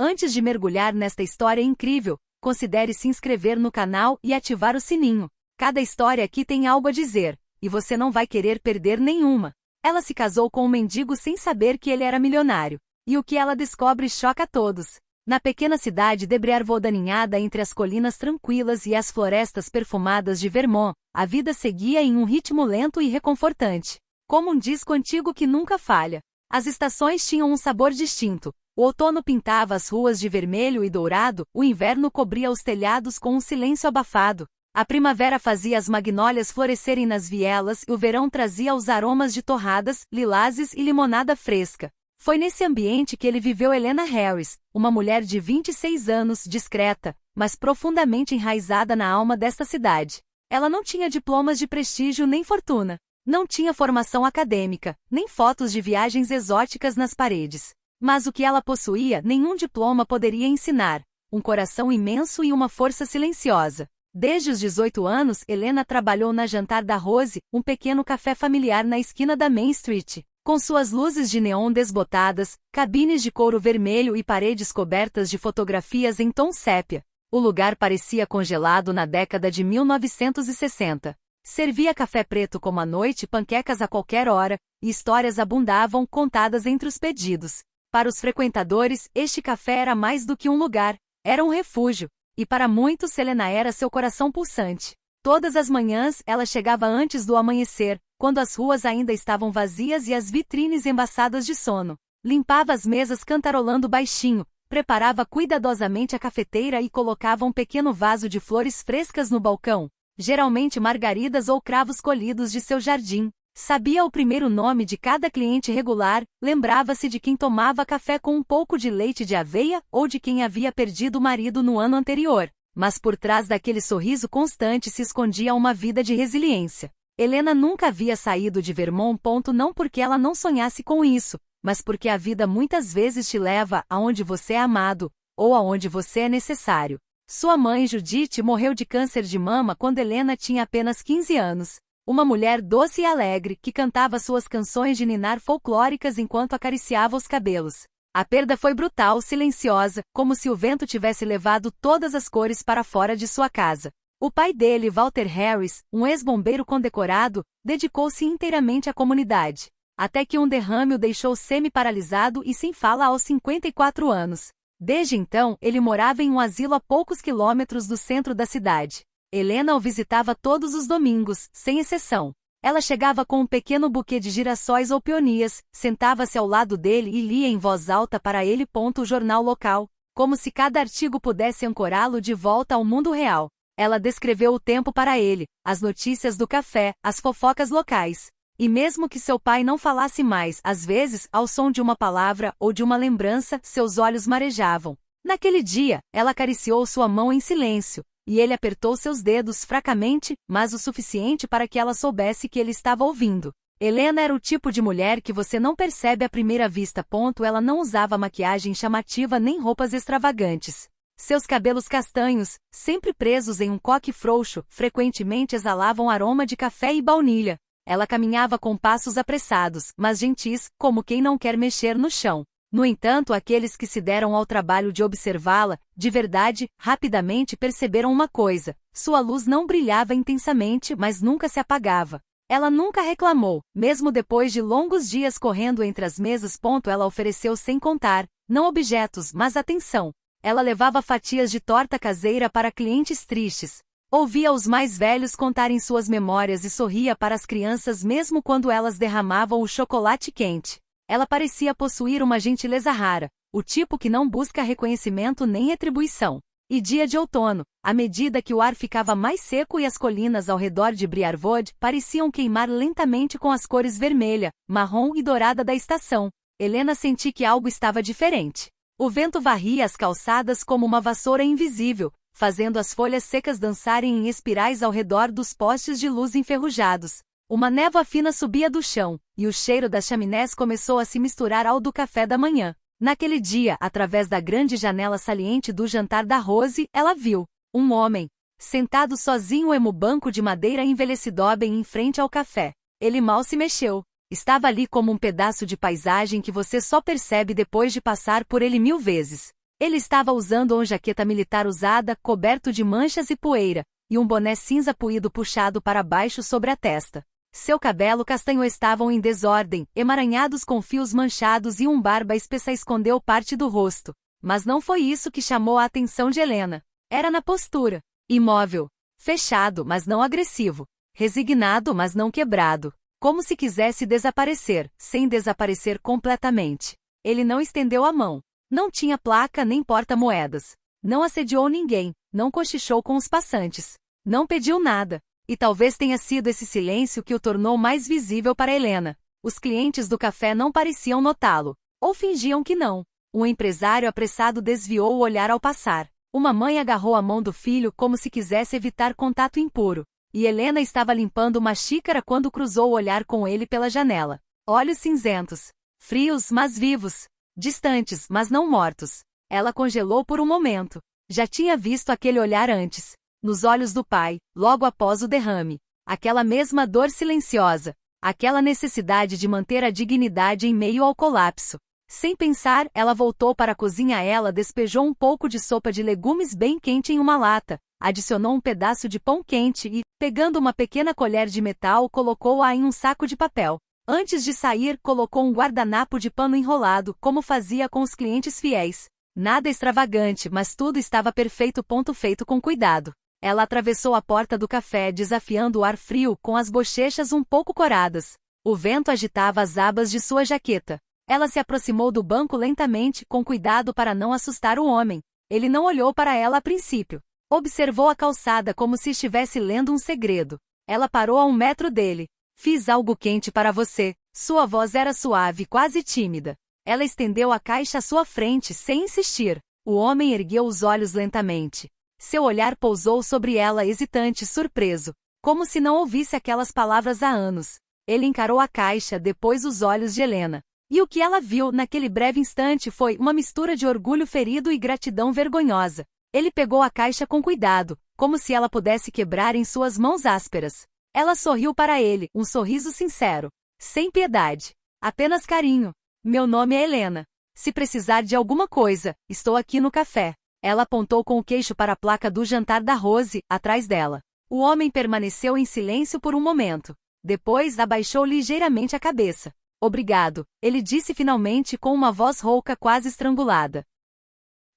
Antes de mergulhar nesta história incrível, considere se inscrever no canal e ativar o sininho. Cada história aqui tem algo a dizer, e você não vai querer perder nenhuma. Ela se casou com um mendigo sem saber que ele era milionário. E o que ela descobre choca a todos. Na pequena cidade de Briarwood, aninhada entre as colinas tranquilas e as florestas perfumadas de Vermont, a vida seguia em um ritmo lento e reconfortante. Como um disco antigo que nunca falha. As estações tinham um sabor distinto. O outono pintava as ruas de vermelho e dourado, o inverno cobria os telhados com um silêncio abafado. A primavera fazia as magnólias florescerem nas vielas e o verão trazia os aromas de torradas, lilazes e limonada fresca. Foi nesse ambiente que ele viveu Helena Harris, uma mulher de 26 anos, discreta, mas profundamente enraizada na alma desta cidade. Ela não tinha diplomas de prestígio nem fortuna. Não tinha formação acadêmica, nem fotos de viagens exóticas nas paredes. Mas o que ela possuía, nenhum diploma poderia ensinar: um coração imenso e uma força silenciosa. Desde os 18 anos, Helena trabalhou na Jantar da Rose, um pequeno café familiar na esquina da Main Street. Com suas luzes de neon desbotadas, cabines de couro vermelho e paredes cobertas de fotografias em tom sépia, o lugar parecia congelado na década de 1960. Servia café preto como à noite, panquecas a qualquer hora, e histórias abundavam, contadas entre os pedidos. Para os frequentadores, este café era mais do que um lugar, era um refúgio, e para muitos Helena era seu coração pulsante. Todas as manhãs ela chegava antes do amanhecer, quando as ruas ainda estavam vazias e as vitrines embaçadas de sono. Limpava as mesas cantarolando baixinho, preparava cuidadosamente a cafeteira e colocava um pequeno vaso de flores frescas no balcão, geralmente margaridas ou cravos colhidos de seu jardim. Sabia o primeiro nome de cada cliente regular, lembrava-se de quem tomava café com um pouco de leite de aveia ou de quem havia perdido o marido no ano anterior. Mas por trás daquele sorriso constante se escondia uma vida de resiliência. Helena nunca havia saído de Vermont. Não porque ela não sonhasse com isso, mas porque a vida muitas vezes te leva aonde você é amado, ou aonde você é necessário. Sua mãe, Judith, morreu de câncer de mama quando Helena tinha apenas 15 anos. Uma mulher doce e alegre, que cantava suas canções de ninar folclóricas enquanto acariciava os cabelos. A perda foi brutal, silenciosa, como se o vento tivesse levado todas as cores para fora de sua casa. O pai dele, Walter Harris, um ex-bombeiro condecorado, dedicou-se inteiramente à comunidade. Até que um derrame o deixou semi-paralisado e sem fala aos 54 anos. Desde então, ele morava em um asilo a poucos quilômetros do centro da cidade. Helena o visitava todos os domingos, sem exceção. Ela chegava com um pequeno buquê de girassóis ou peonias, sentava-se ao lado dele e lia em voz alta para ele. O jornal local, como se cada artigo pudesse ancorá-lo de volta ao mundo real. Ela descreveu o tempo para ele, as notícias do café, as fofocas locais. E mesmo que seu pai não falasse mais, às vezes, ao som de uma palavra ou de uma lembrança, seus olhos marejavam. Naquele dia, ela acariciou sua mão em silêncio, e ele apertou seus dedos fracamente, mas o suficiente para que ela soubesse que ele estava ouvindo. Helena era o tipo de mulher que você não percebe à primeira vista. Ela não usava maquiagem chamativa nem roupas extravagantes. Seus cabelos castanhos, sempre presos em um coque frouxo, frequentemente exalavam aroma de café e baunilha. Ela caminhava com passos apressados, mas gentis, como quem não quer mexer no chão. No entanto, aqueles que se deram ao trabalho de observá-la, de verdade, rapidamente perceberam uma coisa: sua luz não brilhava intensamente, mas nunca se apagava. Ela nunca reclamou, mesmo depois de longos dias correndo entre as mesas. Ela ofereceu sem contar, não objetos, mas atenção. Ela levava fatias de torta caseira para clientes tristes. Ouvia os mais velhos contarem suas memórias e sorria para as crianças mesmo quando elas derramavam o chocolate quente. Ela parecia possuir uma gentileza rara, o tipo que não busca reconhecimento nem retribuição. E dia de outono, à medida que o ar ficava mais seco e as colinas ao redor de Briarwood pareciam queimar lentamente com as cores vermelha, marrom e dourada da estação, Helena sentiu que algo estava diferente. O vento varria as calçadas como uma vassoura invisível, fazendo as folhas secas dançarem em espirais ao redor dos postes de luz enferrujados. Uma névoa fina subia do chão, e o cheiro das chaminés começou a se misturar ao do café da manhã. Naquele dia, através da grande janela saliente do Jantar da Rose, ela viu um homem, sentado sozinho em um banco de madeira envelhecido bem em frente ao café. Ele mal se mexeu. Estava ali como um pedaço de paisagem que você só percebe depois de passar por ele 1000 vezes. Ele estava usando uma jaqueta militar usada, coberto de manchas e poeira, e um boné cinza puído puxado para baixo sobre a testa. Seu cabelo castanho estavam em desordem, emaranhados com fios manchados e barba espessa escondeu parte do rosto. Mas não foi isso que chamou a atenção de Helena. Era na postura. Imóvel. Fechado, mas não agressivo. Resignado, mas não quebrado. Como se quisesse desaparecer, sem desaparecer completamente. Ele não estendeu a mão. Não tinha placa nem porta-moedas. Não assediou ninguém. Não cochichou com os passantes. Não pediu nada. E talvez tenha sido esse silêncio que o tornou mais visível para Helena. Os clientes do café não pareciam notá-lo. Ou fingiam que não. Um empresário apressado desviou o olhar ao passar. Uma mãe agarrou a mão do filho como se quisesse evitar contato impuro. E Helena estava limpando uma xícara quando cruzou o olhar com ele pela janela. Olhos cinzentos. Frios, mas vivos. Distantes, mas não mortos. Ela congelou por um momento. Já tinha visto aquele olhar antes. Nos olhos do pai, logo após o derrame. Aquela mesma dor silenciosa. Aquela necessidade de manter a dignidade em meio ao colapso. Sem pensar, ela voltou para a cozinha. Ela despejou um pouco de sopa de legumes bem quente em uma lata, adicionou um pedaço de pão quente e, pegando uma pequena colher de metal, colocou-a em um saco de papel. Antes de sair, colocou um guardanapo de pano enrolado, como fazia com os clientes fiéis. Nada extravagante, mas tudo estava perfeito. Feito com cuidado. Ela atravessou a porta do café, desafiando o ar frio, com as bochechas um pouco coradas. O vento agitava as abas de sua jaqueta. Ela se aproximou do banco lentamente, com cuidado para não assustar o homem. Ele não olhou para ela a princípio. Observou a calçada como se estivesse lendo um segredo. Ela parou a 1 metro dele. Fiz algo quente para você. Sua voz era suave, quase tímida. Ela estendeu a caixa à sua frente, sem insistir. O homem ergueu os olhos lentamente. Seu olhar pousou sobre ela hesitante, surpreso. Como se não ouvisse aquelas palavras há anos. Ele encarou a caixa, depois os olhos de Helena. E o que ela viu naquele breve instante foi uma mistura de orgulho ferido e gratidão vergonhosa. Ele pegou a caixa com cuidado, como se ela pudesse quebrar em suas mãos ásperas. Ela sorriu para ele, um sorriso sincero. Sem piedade. Apenas carinho. Meu nome é Helena. Se precisar de alguma coisa, estou aqui no café. Ela apontou com o queixo para a placa do jantar da Rose, atrás dela. O homem permaneceu em silêncio por um momento. Depois abaixou ligeiramente a cabeça. Obrigado, ele disse finalmente com uma voz rouca quase estrangulada.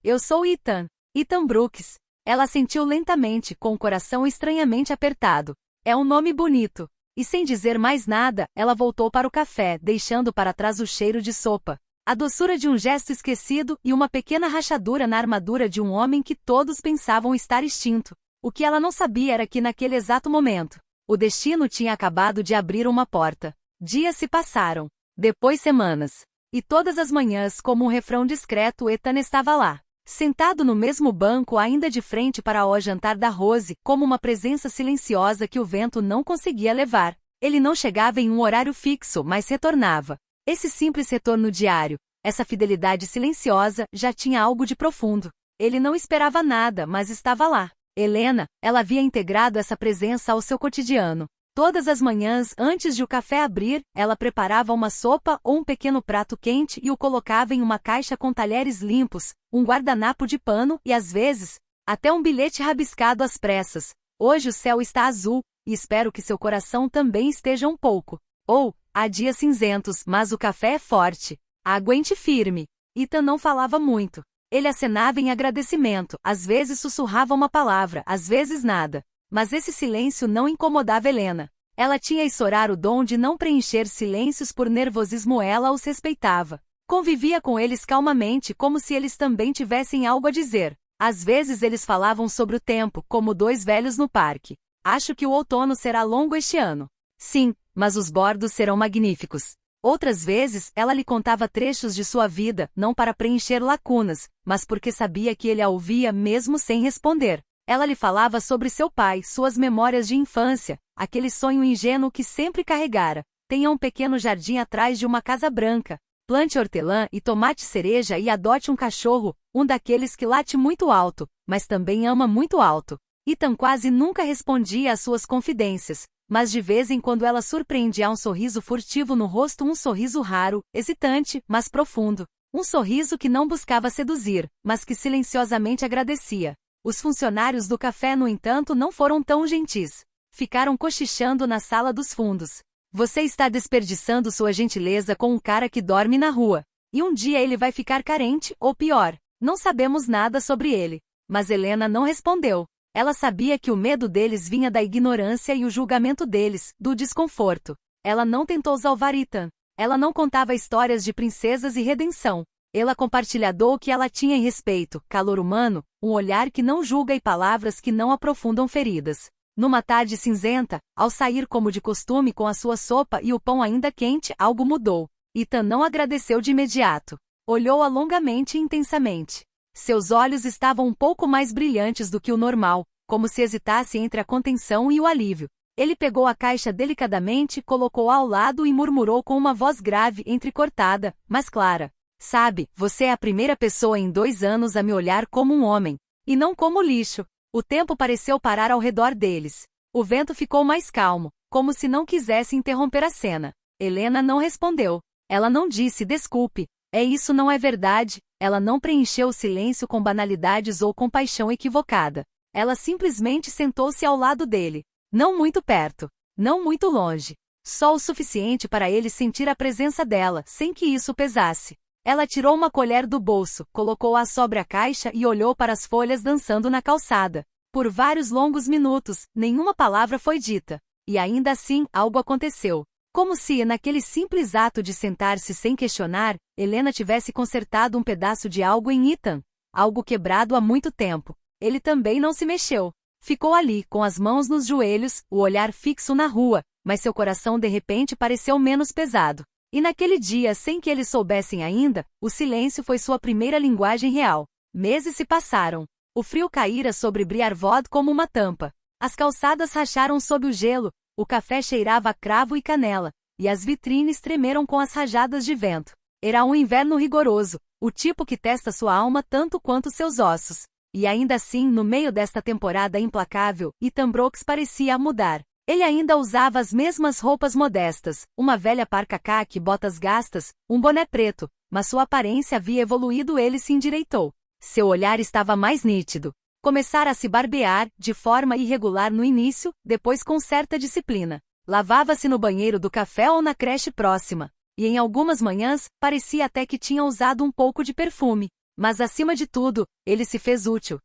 Eu sou Ethan. Ethan Brooks. Ela assentiu lentamente, com o coração estranhamente apertado. É um nome bonito. E sem dizer mais nada, ela voltou para o café, deixando para trás o cheiro de sopa. A doçura de um gesto esquecido e uma pequena rachadura na armadura de um homem que todos pensavam estar extinto. O que ela não sabia era que naquele exato momento, o destino tinha acabado de abrir uma porta. Dias se passaram. Depois semanas. E todas as manhãs, como um refrão discreto, Ethan estava lá. Sentado no mesmo banco, ainda de frente para o jantar da Rose, como uma presença silenciosa que o vento não conseguia levar. Ele não chegava em um horário fixo, mas retornava. Esse simples retorno diário, essa fidelidade silenciosa, já tinha algo de profundo. Ele não esperava nada, mas estava lá. Helena, ela havia integrado essa presença ao seu cotidiano. Todas as manhãs, antes de o café abrir, ela preparava uma sopa ou um pequeno prato quente e o colocava em uma caixa com talheres limpos, um guardanapo de pano e, às vezes, até um bilhete rabiscado às pressas. Hoje o céu está azul, e espero que seu coração também esteja um pouco. Ou, há dias cinzentos, mas o café é forte. Aguente firme. Ethan não falava muito. Ele acenava em agradecimento, às vezes sussurrava uma palavra, às vezes nada. Mas esse silêncio não incomodava Helena. Ela tinha Issorar o dom de não preencher silêncios por nervosismo. Ela os respeitava. Convivia com eles calmamente, como se eles também tivessem algo a dizer. Às vezes eles falavam sobre o tempo, como dois velhos no parque. Acho que o outono será longo este ano. Sim, mas os bordos serão magníficos. Outras vezes, ela lhe contava trechos de sua vida, não para preencher lacunas, mas porque sabia que ele a ouvia mesmo sem responder. Ela lhe falava sobre seu pai, suas memórias de infância, aquele sonho ingênuo que sempre carregara. Tenha um pequeno jardim atrás de uma casa branca. Plante hortelã e tomate cereja e adote um cachorro, um daqueles que late muito alto, mas também ama muito alto. Ethan quase nunca respondia às suas confidências, mas de vez em quando ela surpreendia um sorriso furtivo no rosto, um sorriso raro, hesitante, mas profundo. Um sorriso que não buscava seduzir, mas que silenciosamente agradecia. Os funcionários do café, no entanto, não foram tão gentis. Ficaram cochichando na sala dos fundos. Você está desperdiçando sua gentileza com um cara que dorme na rua. E um dia ele vai ficar carente, ou pior. Não sabemos nada sobre ele. Mas Helena não respondeu. Ela sabia que o medo deles vinha da ignorância e o julgamento deles, do desconforto. Ela não tentou salvar Ethan. Ela não contava histórias de princesas e redenção. Ela compartilhou o que ela tinha em respeito, calor humano, um olhar que não julga e palavras que não aprofundam feridas. Numa tarde cinzenta, ao sair como de costume com a sua sopa e o pão ainda quente, algo mudou. Ethan não agradeceu de imediato. Olhou-a longamente e intensamente. Seus olhos estavam um pouco mais brilhantes do que o normal, como se hesitasse entre a contenção e o alívio. Ele pegou a caixa delicadamente, colocou-a ao lado e murmurou com uma voz grave, entrecortada, mas clara. Sabe, você é a primeira pessoa em 2 anos a me olhar como um homem, e não como lixo. O tempo pareceu parar ao redor deles. O vento ficou mais calmo, como se não quisesse interromper a cena. Helena não respondeu. Ela não disse desculpe. Isso não é verdade. Ela não preencheu o silêncio com banalidades ou compaixão equivocada. Ela simplesmente sentou-se ao lado dele. Não muito perto. Não muito longe. Só o suficiente para ele sentir a presença dela, sem que isso pesasse. Ela tirou uma colher do bolso, colocou-a sobre a caixa e olhou para as folhas dançando na calçada. Por vários longos minutos, nenhuma palavra foi dita. E ainda assim, algo aconteceu. Como se, naquele simples ato de sentar-se sem questionar, Helena tivesse consertado um pedaço de algo em Ethan. Algo quebrado há muito tempo. Ele também não se mexeu. Ficou ali, com as mãos nos joelhos, o olhar fixo na rua, mas seu coração de repente pareceu menos pesado. E naquele dia, sem que eles soubessem ainda, o silêncio foi sua primeira linguagem real. Meses se passaram. O frio caíra sobre Briarwood como uma tampa. As calçadas racharam sob o gelo, o café cheirava a cravo e canela, e as vitrines tremeram com as rajadas de vento. Era um inverno rigoroso, o tipo que testa sua alma tanto quanto seus ossos. E ainda assim, no meio desta temporada implacável, Ethan Brooks parecia mudar. Ele ainda usava as mesmas roupas modestas, uma velha parca caque, botas gastas, um boné preto, mas sua aparência havia evoluído. Ele se endireitou. Seu olhar estava mais nítido. Começara a se barbear, de forma irregular no início, depois com certa disciplina. Lavava-se no banheiro do café ou na creche próxima. E em algumas manhãs, parecia até que tinha usado um pouco de perfume. Mas acima de tudo, ele se fez útil.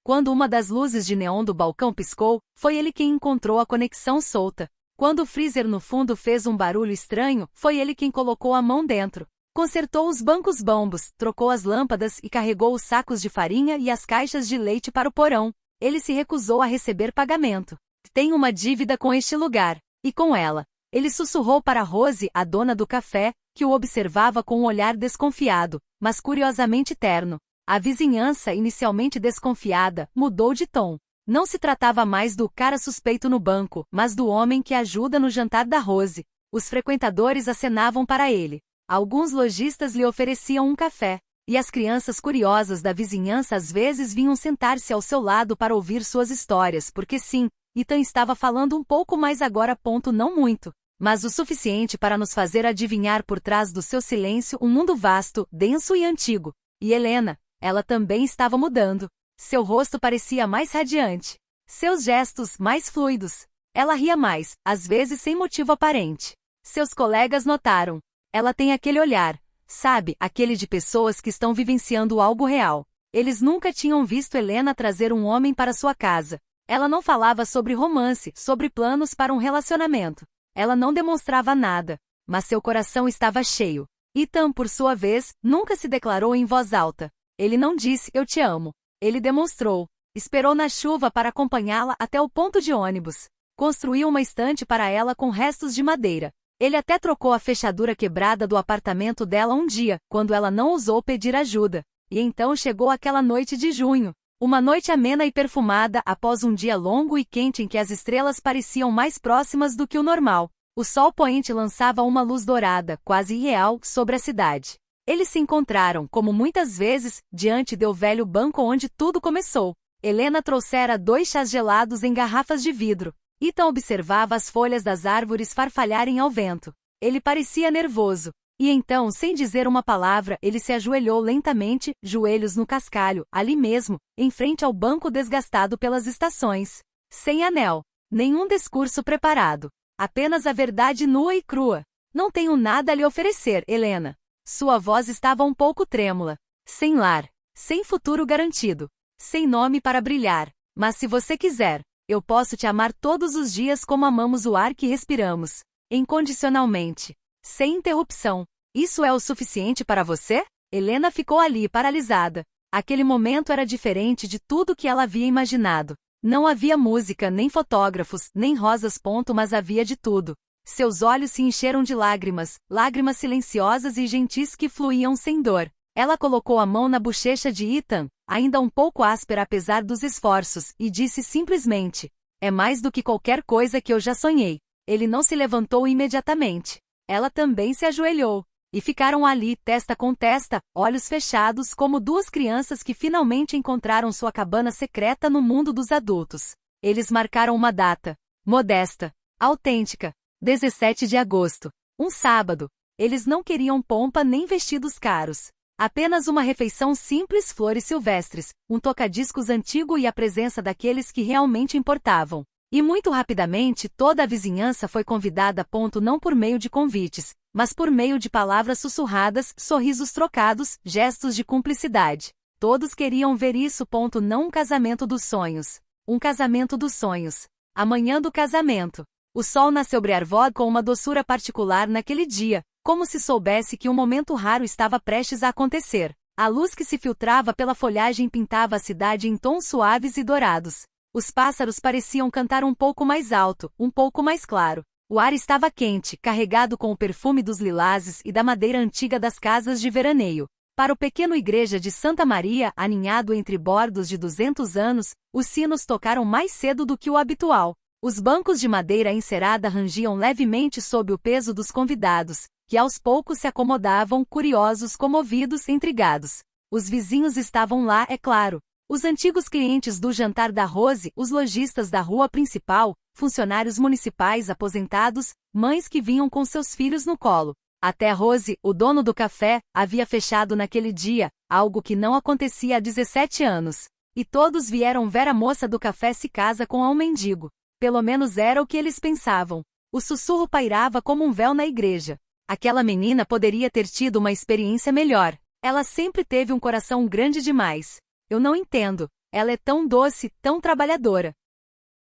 Quando uma das luzes de neon do balcão piscou, foi ele quem encontrou a conexão solta. Quando o freezer no fundo fez um barulho estranho, foi ele quem colocou a mão dentro. Consertou os bancos bambos, trocou as lâmpadas e carregou os sacos de farinha e as caixas de leite para o porão. Ele se recusou a receber pagamento. Tem uma dívida com este lugar. E com ela. Ele sussurrou para Rose, a dona do café, que o observava com um olhar desconfiado, mas curiosamente terno. A vizinhança, inicialmente desconfiada, mudou de tom. Não se tratava mais do cara suspeito no banco, mas do homem que ajuda no jantar da Rose. Os frequentadores acenavam para ele. Alguns lojistas lhe ofereciam um café. E as crianças curiosas da vizinhança às vezes vinham sentar-se ao seu lado para ouvir suas histórias, porque sim, Ethan estava falando um pouco mais agora. Não muito. Mas o suficiente para nos fazer adivinhar por trás do seu silêncio um mundo vasto, denso e antigo. E Helena, ela também estava mudando. Seu rosto parecia mais radiante. Seus gestos mais fluidos. Ela ria mais, às vezes sem motivo aparente. Seus colegas notaram. Ela tem aquele olhar, sabe, aquele de pessoas que estão vivenciando algo real. Eles nunca tinham visto Helena trazer um homem para sua casa. Ela não falava sobre romance, sobre planos para um relacionamento. Ela não demonstrava nada, mas seu coração estava cheio. Ethan, por sua vez, nunca se declarou em voz alta. Ele não disse, eu te amo. Ele demonstrou. Esperou na chuva para acompanhá-la até o ponto de ônibus. Construiu uma estante para ela com restos de madeira. Ele até trocou a fechadura quebrada do apartamento dela um dia, quando ela não ousou pedir ajuda. E então chegou aquela noite de junho. Uma noite amena e perfumada após um dia longo e quente em que as estrelas pareciam mais próximas do que o normal. O sol poente lançava uma luz dourada, quase irreal, sobre a cidade. Eles se encontraram, como muitas vezes, diante do velho banco onde tudo começou. Helena trouxera 2 chás gelados em garrafas de vidro. Ethan observava as folhas das árvores farfalharem ao vento. Ele parecia nervoso. E então, sem dizer uma palavra, ele se ajoelhou lentamente, joelhos no cascalho, ali mesmo, em frente ao banco desgastado pelas estações. Sem anel. Nenhum discurso preparado. Apenas a verdade nua e crua. Não tenho nada a lhe oferecer, Helena. Sua voz estava um pouco trêmula. Sem lar. Sem futuro garantido. Sem nome para brilhar. Mas se você quiser, eu posso te amar todos os dias como amamos o ar que respiramos. Incondicionalmente. Sem interrupção. Isso é o suficiente para você? Helena ficou ali, paralisada. Aquele momento era diferente de tudo que ela havia imaginado. Não havia música, nem fotógrafos, nem rosas. Mas havia de tudo. Seus olhos se encheram de lágrimas, lágrimas silenciosas e gentis que fluíam sem dor. Ela colocou a mão na bochecha de Ethan, ainda um pouco áspera apesar dos esforços, e disse simplesmente: é mais do que qualquer coisa que eu já sonhei. Ele não se levantou imediatamente. Ela também se ajoelhou. E ficaram ali, testa com testa, olhos fechados, como duas crianças que finalmente encontraram sua cabana secreta no mundo dos adultos. Eles marcaram uma data. Modesta. Autêntica. 17 de agosto. Um sábado. Eles não queriam pompa nem vestidos caros. Apenas uma refeição simples, flores silvestres, um tocadiscos antigo e a presença daqueles que realmente importavam. E muito rapidamente toda a vizinhança foi convidada. Não por meio de convites, mas por meio de palavras sussurradas, sorrisos trocados, gestos de cumplicidade. Todos queriam ver isso. Não um casamento dos sonhos. Um casamento dos sonhos. A manhã do casamento. O sol nasceu Brearvod com uma doçura particular naquele dia, como se soubesse que um momento raro estava prestes a acontecer. A luz que se filtrava pela folhagem pintava a cidade em tons suaves e dourados. Os pássaros pareciam cantar um pouco mais alto, um pouco mais claro. O ar estava quente, carregado com o perfume dos lilazes e da madeira antiga das casas de veraneio. Para o pequeno igreja de Santa Maria, aninhado entre bordos de 200 anos, os sinos tocaram mais cedo do que o habitual. Os bancos de madeira encerada rangiam levemente sob o peso dos convidados, que aos poucos se acomodavam, curiosos, comovidos, intrigados. Os vizinhos estavam lá, é claro. Os antigos clientes do jantar da Rose, os lojistas da rua principal, funcionários municipais aposentados, mães que vinham com seus filhos no colo. Até Rose, o dono do café, havia fechado naquele dia, algo que não acontecia há 17 anos. E todos vieram ver a moça do café se casa com um mendigo. Pelo menos era o que eles pensavam. O sussurro pairava como um véu na igreja. Aquela menina poderia ter tido uma experiência melhor. Ela sempre teve um coração grande demais. Eu não entendo. Ela é tão doce, tão trabalhadora.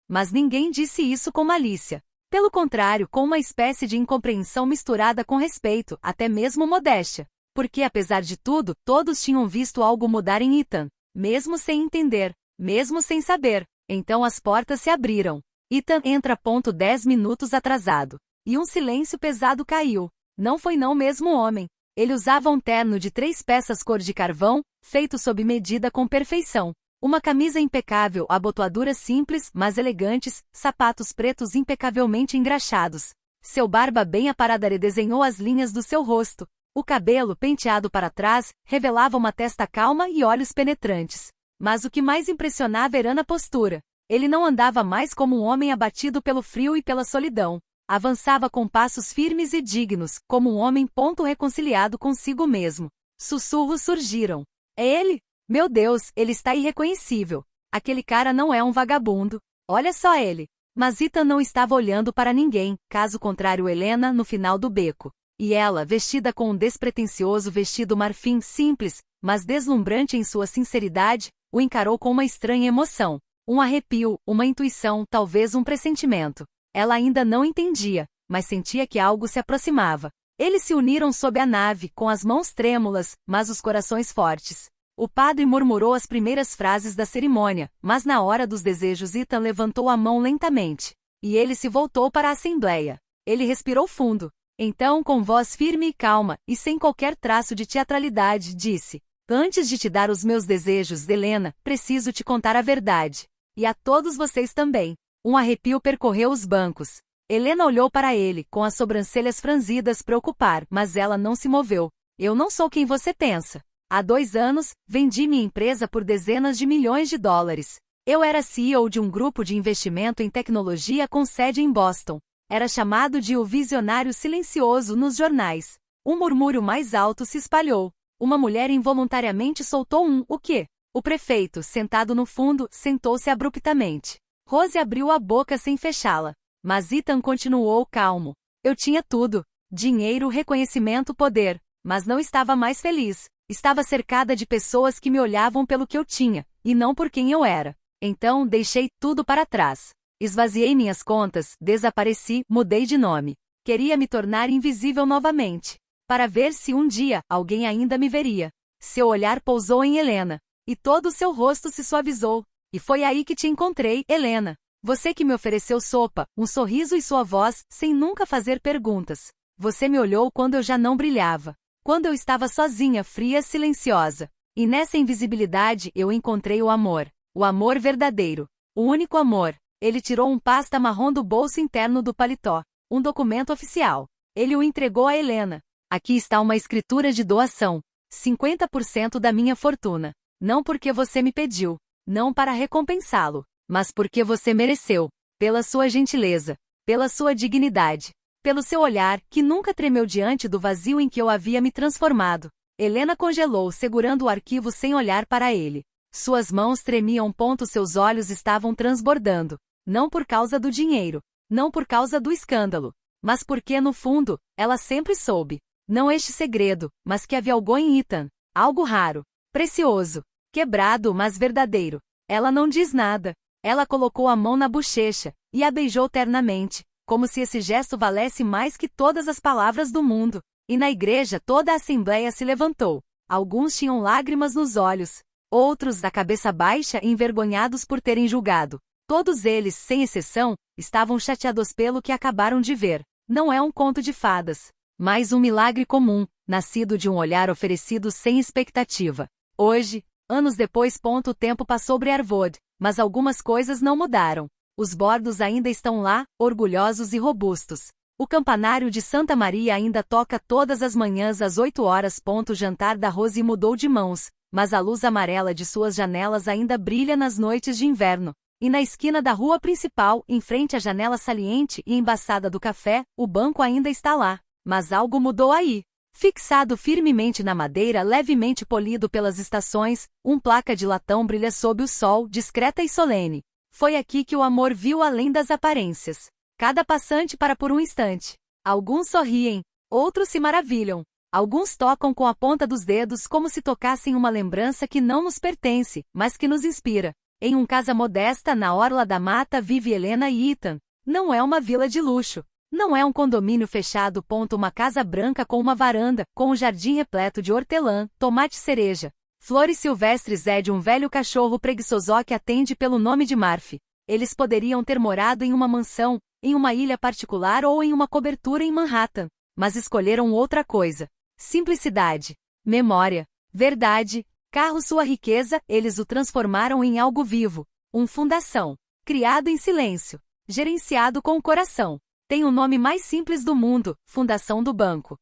Mas ninguém disse isso com malícia. Pelo contrário, com uma espécie de incompreensão misturada com respeito, até mesmo modéstia. Porque apesar de tudo, todos tinham visto algo mudar em Ethan. Mesmo sem entender. Mesmo sem saber. Então as portas se abriram. Ethan entra. 10 minutos atrasado. E um silêncio pesado caiu. Não foi não mesmo homem. Ele usava um terno de 3 peças cor de carvão, feito sob medida com perfeição. Uma camisa impecável, abotoaduras simples, mas elegantes, sapatos pretos impecavelmente engraxados. Seu barba bem aparada redesenhou as linhas do seu rosto. O cabelo, penteado para trás, revelava uma testa calma e olhos penetrantes. Mas o que mais impressionava era na postura. Ele não andava mais como um homem abatido pelo frio e pela solidão. Avançava com passos firmes e dignos, como um homem reconciliado consigo mesmo. Sussurros surgiram. É ele? Meu Deus, ele está irreconhecível. Aquele cara não é um vagabundo. Olha só ele. Mas Ethan não estava olhando para ninguém, caso contrário Helena no final do beco. E ela, vestida com um despretensioso vestido marfim simples, mas deslumbrante em sua sinceridade, o encarou com uma estranha emoção. Um arrepio, uma intuição, talvez um pressentimento. Ela ainda não entendia, mas sentia que algo se aproximava. Eles se uniram sob a nave, com as mãos trêmulas, mas os corações fortes. O padre murmurou as primeiras frases da cerimônia, mas na hora dos desejos Ethan levantou a mão lentamente. E ele se voltou para a assembleia. Ele respirou fundo. Então, com voz firme e calma, e sem qualquer traço de teatralidade, disse: Antes de te dar os meus desejos, Helena, preciso te contar a verdade. E a todos vocês também. Um arrepio percorreu os bancos. Helena olhou para ele, com as sobrancelhas franzidas preocupar, mas ela não se moveu. Eu não sou quem você pensa. Há 2 anos, vendi minha empresa por dezenas de milhões de dólares. Eu era CEO de um grupo de investimento em tecnologia com sede em Boston. Era chamado de o visionário silencioso nos jornais. Um murmúrio mais alto se espalhou. Uma mulher involuntariamente soltou o quê? O prefeito, sentado no fundo, sentou-se abruptamente. Rose abriu a boca sem fechá-la. Mas Ethan continuou calmo. Eu tinha tudo. Dinheiro, reconhecimento, poder. Mas não estava mais feliz. Estava cercada de pessoas que me olhavam pelo que eu tinha, e não por quem eu era. Então, deixei tudo para trás. Esvaziei minhas contas, desapareci, mudei de nome. Queria me tornar invisível novamente. Para ver se um dia, alguém ainda me veria. Seu olhar pousou em Helena. E todo o seu rosto se suavizou. E foi aí que te encontrei, Helena. Você que me ofereceu sopa, um sorriso e sua voz, sem nunca fazer perguntas. Você me olhou quando eu já não brilhava. Quando eu estava sozinha, fria, silenciosa. E nessa invisibilidade eu encontrei o amor. O amor verdadeiro. O único amor. Ele tirou um pasta marrom do bolso interno do paletó. Um documento oficial. Ele o entregou a Helena. Aqui está uma escritura de doação. 50% da minha fortuna. Não porque você me pediu. Não para recompensá-lo. Mas porque você mereceu. Pela sua gentileza. Pela sua dignidade. Pelo seu olhar, que nunca tremeu diante do vazio em que eu havia me transformado. Helena congelou, segurando o arquivo sem olhar para ele. Suas mãos tremiam. Seus olhos estavam transbordando. Não por causa do dinheiro. Não por causa do escândalo. Mas porque, no fundo, ela sempre soube. Não este segredo, mas que havia algo em Ethan. Algo raro. Precioso. Quebrado, mas verdadeiro. Ela não diz nada. Ela colocou a mão na bochecha, e a beijou ternamente, como se esse gesto valesse mais que todas as palavras do mundo. E na igreja toda a assembleia se levantou. Alguns tinham lágrimas nos olhos. Outros, da cabeça baixa, envergonhados por terem julgado. Todos eles, sem exceção, estavam chateados pelo que acabaram de ver. Não é um conto de fadas, mas um milagre comum, nascido de um olhar oferecido sem expectativa. Hoje, anos depois, o tempo passou Briarwood, mas algumas coisas não mudaram. Os bordos ainda estão lá, orgulhosos e robustos. O campanário de Santa Maria ainda toca todas as manhãs às 8 horas. O jantar da Rose mudou de mãos, mas a luz amarela de suas janelas ainda brilha nas noites de inverno. E na esquina da rua principal, em frente à janela saliente e embaçada do café, o banco ainda está lá. Mas algo mudou aí. Fixado firmemente na madeira levemente polido pelas estações, placa de latão brilha sob o sol, discreta e solene. Foi aqui que o amor viu além das aparências. Cada passante para por um instante. Alguns sorriem, outros se maravilham. Alguns tocam com a ponta dos dedos como se tocassem uma lembrança que não nos pertence, mas que nos inspira. Em uma casa modesta na orla da mata vive Helena e Ethan. Não é uma vila de luxo. Não é um condomínio fechado. Uma casa branca com uma varanda, com um jardim repleto de hortelã, tomate cereja, flores silvestres. É de um velho cachorro preguiçoso que atende pelo nome de Murphy. Eles poderiam ter morado em uma mansão, em uma ilha particular ou em uma cobertura em Manhattan. Mas escolheram outra coisa. Simplicidade. Memória. Verdade. Carro. Sua riqueza, eles o transformaram em algo vivo. Fundação. Criado em silêncio. Gerenciado com o coração. Tem o nome mais simples do mundo, Fundação do Banco.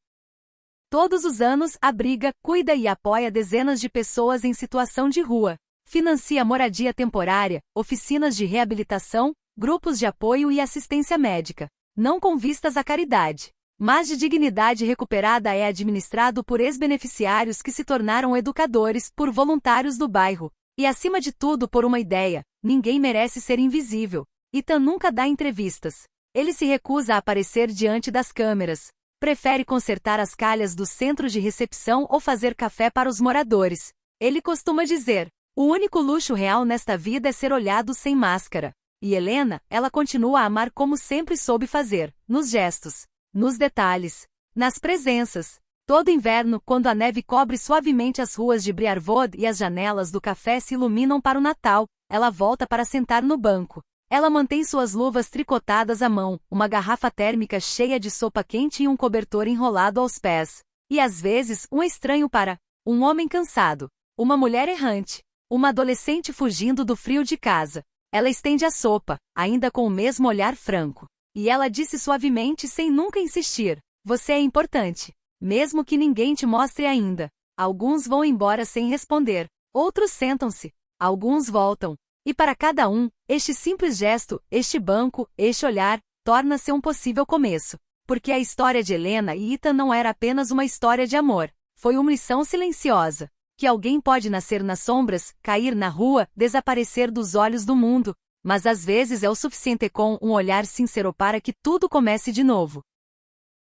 Todos os anos, abriga, cuida e apoia dezenas de pessoas em situação de rua. Financia moradia temporária, oficinas de reabilitação, grupos de apoio e assistência médica. Não com vistas à caridade, mas de dignidade recuperada. É administrado por ex-beneficiários que se tornaram educadores, por voluntários do bairro. E acima de tudo por uma ideia: ninguém merece ser invisível. Ethan nunca dá entrevistas. Ele se recusa a aparecer diante das câmeras. Prefere consertar as calhas do centro de recepção ou fazer café para os moradores. Ele costuma dizer: o único luxo real nesta vida é ser olhado sem máscara. E Helena, ela continua a amar como sempre soube fazer, nos gestos, nos detalhes, nas presenças. Todo inverno, quando a neve cobre suavemente as ruas de Briarwood e as janelas do café se iluminam para o Natal, ela volta para sentar no banco. Ela mantém suas luvas tricotadas à mão, uma garrafa térmica cheia de sopa quente e um cobertor enrolado aos pés. E às vezes, um estranho para um homem cansado, uma mulher errante, uma adolescente fugindo do frio de casa. Ela estende a sopa, ainda com o mesmo olhar franco. E ela disse suavemente sem nunca insistir: você é importante. Mesmo que ninguém te mostre ainda. Alguns vão embora sem responder. Outros sentam-se. Alguns voltam. E para cada um, este simples gesto, este banco, este olhar, torna-se um possível começo. Porque a história de Helena e Ethan não era apenas uma história de amor. Foi uma lição silenciosa. Que alguém pode nascer nas sombras, cair na rua, desaparecer dos olhos do mundo. Mas às vezes é o suficiente com um olhar sincero para que tudo comece de novo.